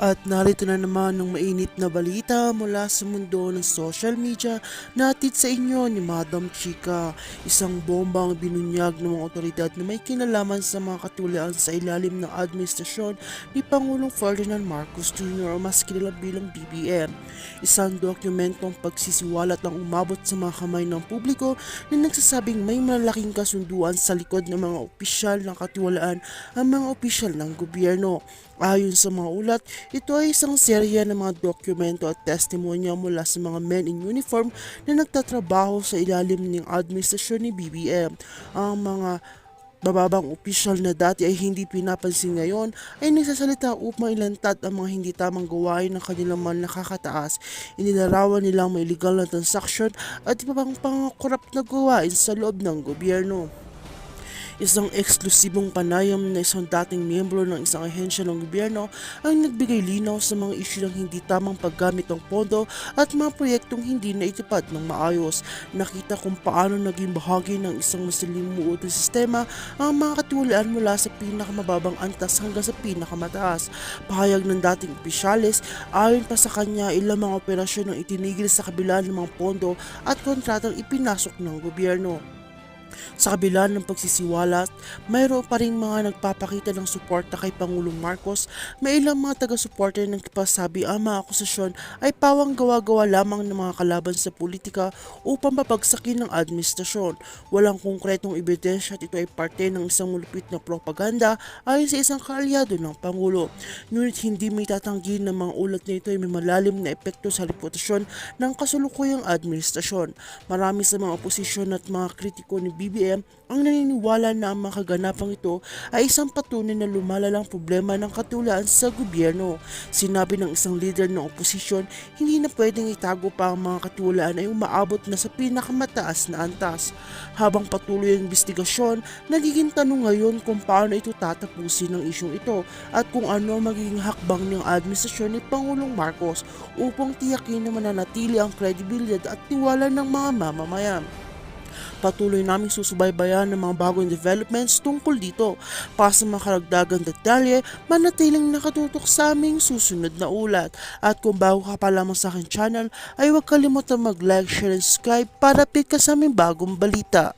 At narito na naman ng mainit na balita mula sa mundo ng social media natin sa inyo ni Madam Chika. Isang bombang binunyag ng mga otoridad na may kinalaman sa mga katulian sa ilalim ng administrasyon ni Pangulong Ferdinand Marcos Jr. o mas kilala bilang BBM. Isang dokumentong pagsisiwalat ang umabot sa mga kamay ng publiko na nagsasabing may malaking kasunduan sa likod ng mga opisyal ng katiwalaan ang mga opisyal ng gobyerno. Ayon sa mga ulat, ito ay isang serya ng mga dokumento at testimonya mula sa mga men in uniform na nagtatrabaho sa ilalim ng administrasyon ni BBM. Ang mga bababang opisyal na dati ay hindi pinapansin ngayon ay nagsasalita upang ilantad ang mga hindi tamang gawain ng kanilang mga nakakataas. Inilarawan nilang may illegal na transaksyon at iba pang pangkorap na gawain sa loob ng gobyerno. Isang eksklusibong panayam na isang dating miyembro ng isang ahensya ng gobyerno ang nagbigay linaw sa mga isyu ng hindi tamang paggamit ng pondo at mga proyektong hindi naitupad ng maayos. Nakita kung paano naging bahagi ng isang masalimuot na sistema ang mga katiwalaan mula sa pinakamababang antas hanggang sa pinakamataas. Pahayag ng dating opisyalis, ayon pa sa kanya, ilang mga operasyon ang itinigil sa kabila ng mga pondo at kontratang ipinasok ng gobyerno. Sa kabila ng pagsisiwalat, mayroon pa rin mga nagpapakita ng suporta kay Pangulong Marcos. May ilang mga taga-suporta na nagpasabi ang mga akusasyon ay pawang gawa-gawa lamang ng mga kalaban sa politika upang mapagsakin ng administrasyon. Walang konkretong ebidensya at ito ay parte ng isang malupit na propaganda ayon sa isang kaalyado ng Pangulo. Ngunit hindi may tatanggi na mga ulat na ito ay may malalim na epekto sa reputasyon ng kasulukuyang administrasyon. Marami sa mga oposisyon at mga kritiko ni BBM ang naniniwala na ang mga kaganapang ito ay isang patunay na lumalalang problema ng katulaan sa gobyerno. Sinabi ng isang leader ng oposisyon, hindi na pwedeng itago pa ang mga katulaan ay umaabot na sa pinakamataas na antas. Habang patuloy ang investigasyon, nagiging tanong ngayon kung paano ito tatapusin ng isyong ito at kung ano magiging hakbang ng administrasyon ni Pangulong Marcos upang tiyakin na mananatili ang kredibilidad at tiwala ng mga mamamayan. Patuloy naming susubaybayan ng mga bagong developments tungkol dito. Para sa mga karagdagang detalye, manatiling nakatutok sa aming susunod na ulat. At kung bago ka pa lamang sa aking channel, ay huwag kalimutan mag-like, share, and subscribe para update ka sa aming bagong balita.